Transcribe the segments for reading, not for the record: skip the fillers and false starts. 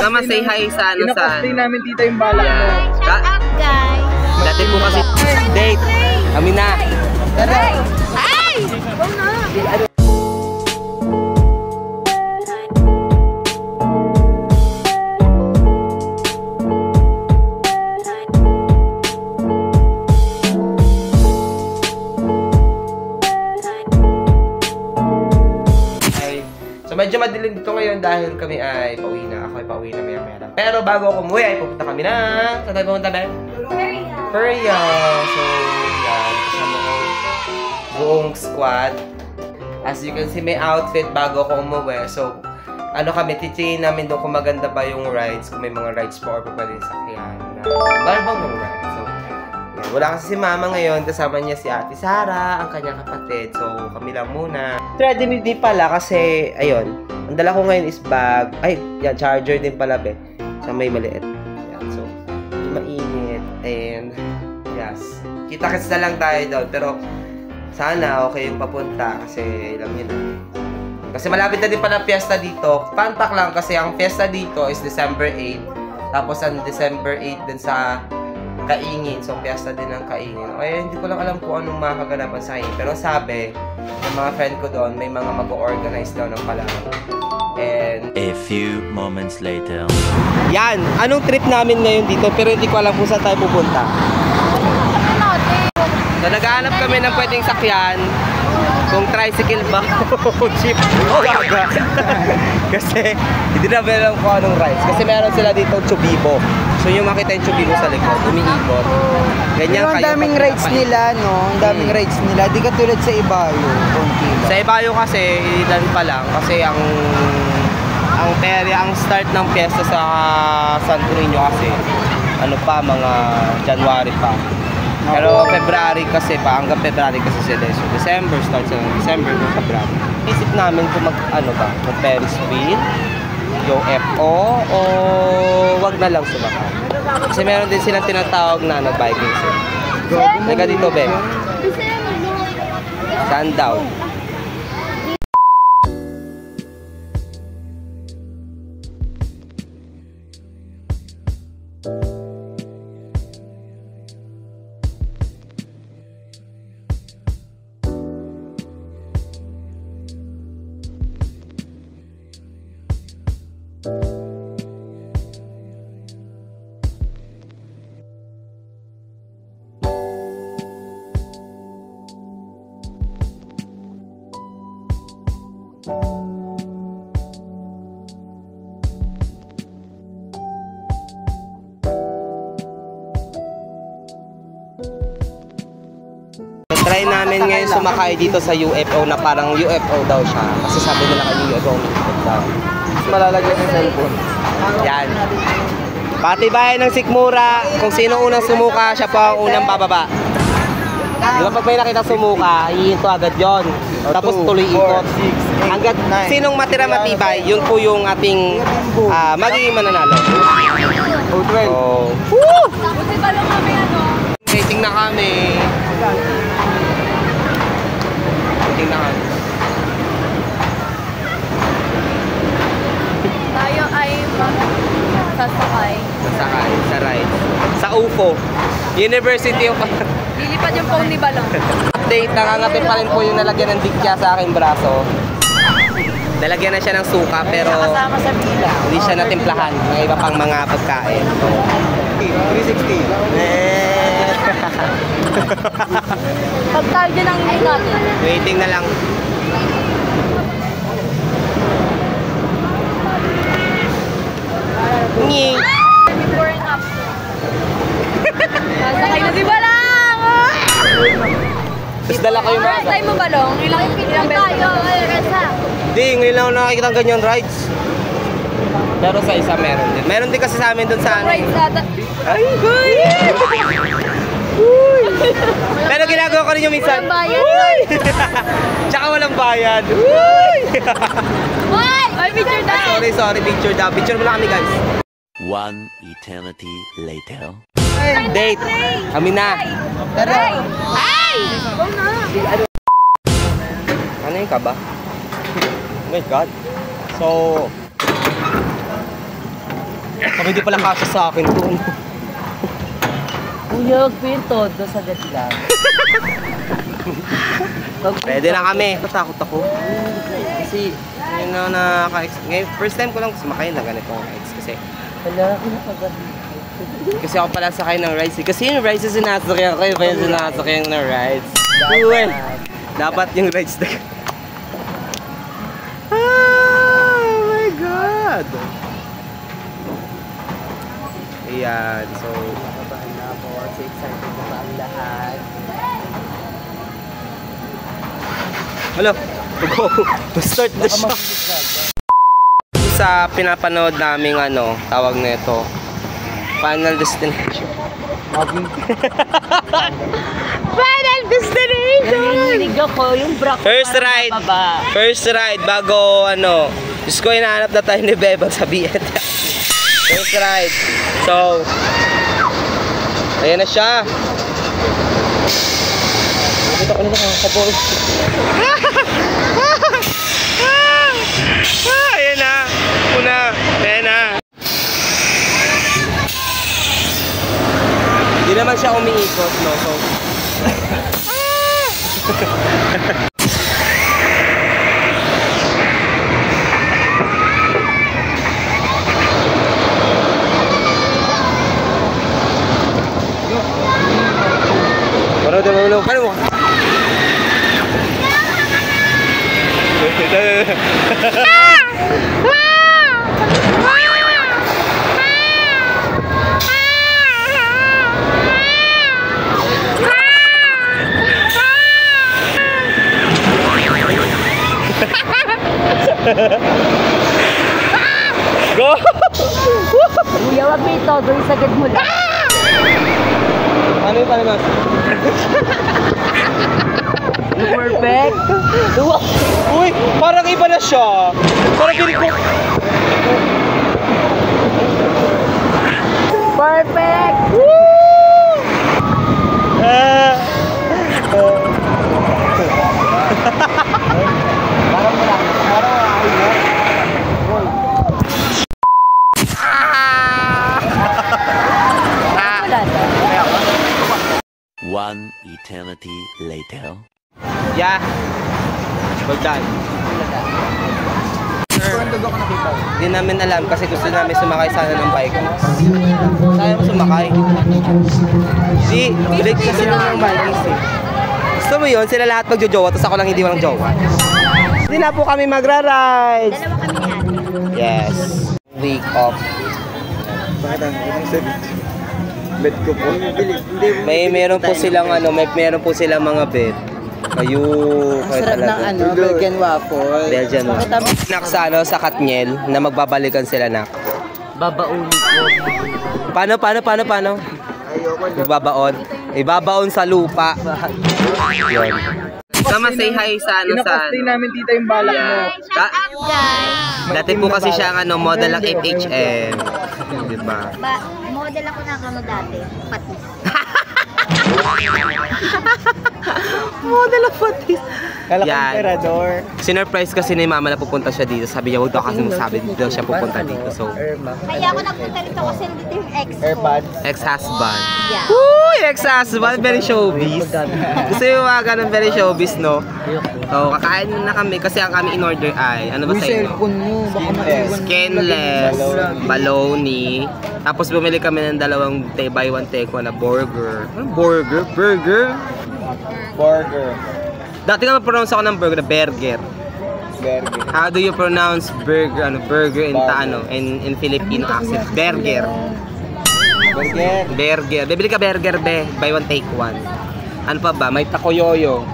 Tama, say hi sa ano sa... Pinaka-stay namin dito yung bala mo. Shout out, guys! Dati po kasi date. Kami na. Hi! Medyo madilim dito ngayon dahil kami ay pauwi na. Ako ay pauwi na maya-maya lang. Pero bago ako umuwi ay pupunta kami na... Saan tayo pupunta, Ben? Feria. So, yan. Kasama ko buong squad. As you can see, may outfit bago ako umuwi. So, ano kami, titingin namin doon kung maganda ba yung rides. Kung may mga rides po or pa pwede sakyan. Barbang yung rides. So, yan. Wala kasi si Mama ngayon. Kasama niya si Ate Sara, ang kanyang kapatid. So, kami lang muna. Ready din pala kasi, ayun, ang dala ko ngayon is bag. Ay, yan, charger din pala, be. Sa may maliit. Yan, so, mainit. And, yes. Kita-kits na lang tayo doon. Pero, sana okay yung papunta kasi, alam niyo na. Kasi malapit na din pala fiesta dito. Fun fact lang kasi ang fiesta dito is December 8. Tapos, ang December 8 din sa Kaingin. So, fiesta din ng Kaingin. Kaya hindi ko lang alam kung anong makakaganapan sa Kaingin. Pero sabi, ng mga friend ko doon, may mga mag-organize daw ng palaro. And a few moments later. Yan! Anong trip namin ngayon dito? Pero hindi ko alam kung saan tayo pupunta. So, naghahanap kami ng pwedeng sakyan. Kung tricycle ba o jeep o gaga. Kasi hindi na alam kung anong rides. Kasi meron sila dito Chubibo. So yung makita yung Chubibo sa likod, umiikot. Ganyan kayo. Ang daming rides nila, no? Ang daming rides nila. Di katulad sa Ibayo. Sa Ibayo kasi, ilan pa lang. Kasi ang start ng piyesta sa Santo Niño kasi ano pa, mga January pa. Pero February kasi pa, hanggang February kasi sila. So December, starts sa December to February. Isip namin kung kung Ferris wheel, UFO, o wag na lang sumakay. Kasi meron din silang tinatawag na biking sila. Teka dito, Ben. Saan daw? Try namin ngayon sumakay dito sa UFO na parang UFO daw siya. Kasi sabi nila kanina UFO daw. Malalagyan ng cellphone. Yan. Patibayan ng sikmura. Kung sino unang sumuka, siya pa ang unang bababa. Di ba pag may nakita sumuka, hihinto agad yon. Tapos tuloy ikot. Hanggat sinong matira matibay, yun po yung ating magiging mananalo. Oh, 12. Oh. Woo! Buti ba lang kami ano? Waiting na kami. Waiting na kami. Tayo ay sasakay. Sasakay, sa ride. Sa UFO. University of... Lilipad yung phone ni Balong. Update, nangangatin pa rin po yung nalagyan ng dikya sa aking braso. Nalagyan na siya ng suka pero Kasama sa pila. hindi siya natimplahan ng iba pang mga pagkain. 360. Pagtal din ang ngayon natin. Waiting na lang. Nging! Before and after. Sasakay na si Balong! Tapos dala ko yung mga... First time mo Balong? Ilang beses tayo? Hindi, ngayon lang ako nakakita ng ganyan rides. Pero sa isa meron din. Meron din kasi sa amin dun sa ano. Rides nata. Ay, huy! Pero ginagawa ko rin yung minsan. Walang bayad. Tsaka walang bayad. Uy! Ay, picture daw! Sorry, picture daw. Picture mo lang kami, guys. One eternity later. Date. Kami na. Ay! Ay! Ano yung kaba? Oh my God. So, Sabi di pala kasya sa akin to. Uyog, pinto, doon sa gatila. Pwede na kami. Natakot ako. Kasi, ngayon na ngayon, first time ko lang sumakay na ganitong rides. Wala ako nakagabi. Kasi ako pala sakay ng rides. Kasi yung rides na sinasakyan ko, iba yung sinasakyan ng rides. Dapat yung rides na... Oh my God! Ayan, so... Nakabahan na ako. So excited na ba ang lahat? Hello! To start the show! Sa pinapanood naming tawag na ito, Final Destination. Final Destination! Narinig ako, yung bra ko. First ride! First ride bago Diyos ko, hinahanap na tayo ni Bebang sa BN. First ride. So, ayan na siya. Nakita ko na nakakabol. Ayan na. Una. Ayan na. Hindi naman siya umiikot, no? So, Paano mo? Go! Kuya, wag may todo, isagad mo lang. Ano yung palimas? Perfect. Uy, parang iba na siya. Parang pinig ko. Perfect. Parang wala. Parang wala. One eternity later. Yeah. Well done. Hindi namin alam kasi gusto namin sumakay sana ng bike. Sayang sumakay. Di, break kasi ng bikes eh. Gusto mo yun? Sila lahat magjojowa, tapos ako lang hindi walang jowa. Hindi na po kami magra-rides. Dalawa kami ni ate. Yes. Week off. Bakit ang bed ko po? Meron po silang meron po silang mga bed. Ayun, Sarap ng Belgian waffle. Belgian waffle. Sa sa Katniel na magbabalikan sila nak. Babaunin ko. Paano? Ibabaon sa lupa. Yun. Sama say hi sa namin tita yung balak mo. Dati po kasi siya model ng FHM. Diba? Model ako ng dati. Patis. Model of patis. Kalakang emperador. Sinurprise kasi ni mama na pupunta siya dito. Sabi niya, huwag daw kasi magsabi daw siya pupunta dito. So, Kaya ako nagpunta rito kasi nandito yung ex ko. Airpods. ex-husband. Yeah. Uy, ex-husband, very showbiz. Gusto yung mga ganun, very showbiz, no? So, kakain na kami kasi ang kami in-order ay, ano ba Uy, sa inyo? cellphone mo. Baka maiwan. Skinless, baloney. Tapos bumili kami ng dalawang buy one take one na burger. Ano burger? Burger? Dati nga ma-pronounce ako ng burger na burger. How do you pronounce burger? Burger in Filipino accent? Burger. Bibili ka burger be, buy one take one. Ano pa ba? May takoyoyo.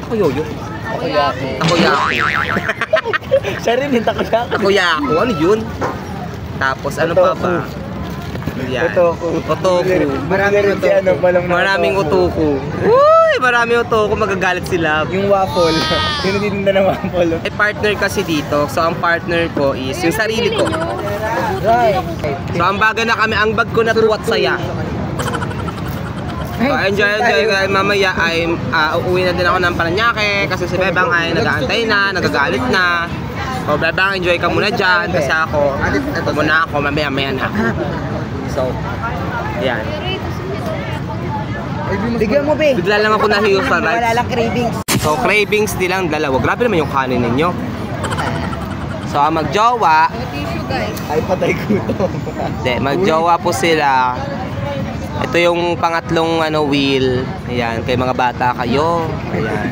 Takoyoyo? Takoyaki. Siya rin yung takoyaki. Takoyako, ano yun? Tapos ano pa ba? Yan. Otoku. Maraming otoku. Uy, maraming otoku, magagalit sila. Yung waffle. Yung natitinda ng waffle. May partner kasi dito. So ang partner ko is yung sarili ko. Right. So ang baga na kami, ang bag ko na tuwat saya. So enjoy. Mamaya ay uuwi na din ako ng Paranaque kasi si Bebang ay nag-aantay na, nagagalit na. So, bebang, enjoy ka muna dyan. Kasi ako, muna ako, mamaya-maya na ako. So, yan. Bigyan mo, be. Bigla lang ako nahiyo sa rice. Wala lang cravings. So, cravings nilang dalawa. Grabe naman yung kanin ninyo. So, magjowa. Ay, patay ko ito. Hindi, magjowa po sila. Ito yung pangatlong wheel. Ayan, kay mga bata kayo. Ayan.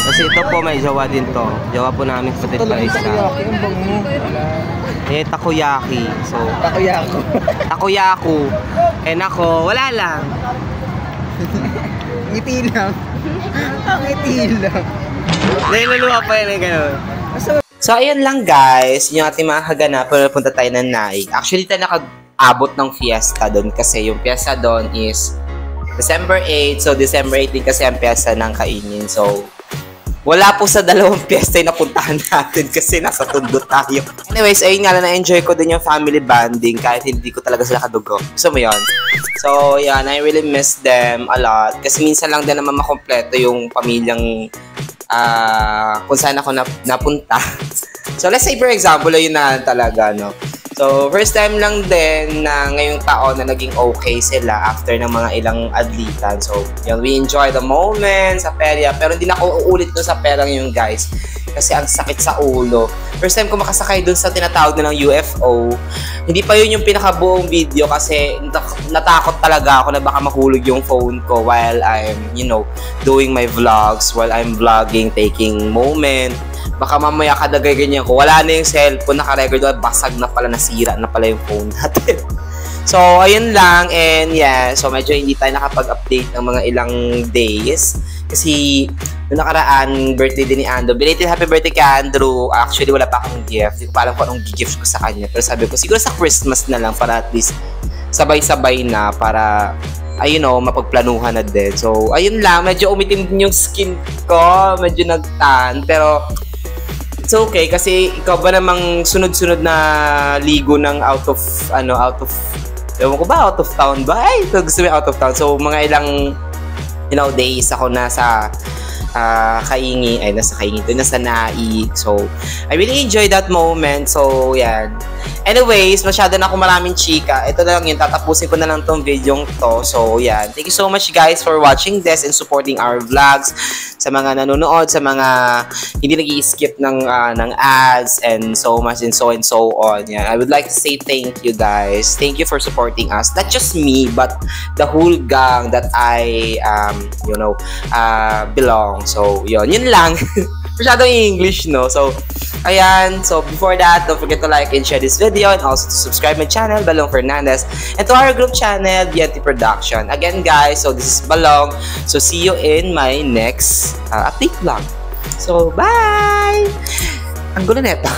Kasi ito po, may jowa din to. Jowa po namin kapatid pa isa. Ang bango. Eh, takoyaki. So, Takoyako. takoyaku. Eh, nako, wala lang. Ngiti lang. Ngiti lang. Niluluwa pa yun, gano'n. So, ayun lang guys, yung ating mga kaganapan, punta tayo ng Naik. Actually, tayo nakag-abot ng fiesta doon kasi yung fiesta doon is December 8. So, December 8 din kasi ang fiesta ng Kaingin. So, wala po sa dalawang fiesta yung napuntahan natin kasi nasa Tondo tayo. Anyways, ayun nga lang, na-enjoy ko din yung family bonding kahit hindi ko talaga sila kadugo. Gusto mo yun? So, yan, I really miss them a lot. Kasi minsan lang din naman makompleto yung pamilyang kung saan ako napunta. So, let's say for example, yun na talaga, no? So, first time lang din na ngayong taon na naging okay sila after ng mga ilang adlitan. So, yun, we enjoy the moment sa perya. Pero hindi na ako uulit doon sa perang yun, guys. Kasi ang sakit sa ulo. First time ko makasakay doon sa tinatawag nilang UFO. Hindi pa yun yung pinakabuong video kasi natakot talaga ako na baka mahulog yung phone ko while I'm, doing my vlogs, while I'm vlogging, taking moment. Baka mamaya kadagay ganyan ko. Wala na yung cellphone, naka-record doon, basag na pala, nasira na pala yung phone natin. So, ayun lang. And yeah, so medyo hindi tayo nakapag-update ng mga ilang days. Kasi, noong nakaraan, birthday din ni Ando. Belated happy birthday kay Andrew. Actually, wala pa akong gift. Hindi ko pa alam kung anong gift ko sa kanya. Pero sabi ko, siguro sa Christmas na lang para at least sabay-sabay na para, mapagplanuhan na din. So, ayun lang. Medyo umitim din yung skin ko. Medyo nag-tan. Pero, it's okay kasi ikaw ba namang sunod-sunod na ligo ng out of ewan ko ba, out of town ba? Ay, gusto mo out of town. So, mga ilang, days ako nasa Kaingi, nasa Naik. So, I really enjoy that moment. So, yan. Anyways, masyado na ako maraming chika. Ito na lang yun, tatapusin ko na lang tong video to. So, yan. Thank you so much guys for watching this and supporting our vlogs. Sa mga nanonood, sa mga hindi nag-i-skip ng ads and so much and so on. Yan. I would like to say thank you guys. Thank you for supporting us. Not just me, but the whole gang that I, belong. So, yun lang. Masyadong English, no? So, ayan. So, before that, don't forget to like and share this video and also to subscribe my channel, Balong Fernandez, and to our group channel, BNT Production. Again, guys, so this is Balong. So, see you in my next update vlog. So, bye! Ang gulo neto.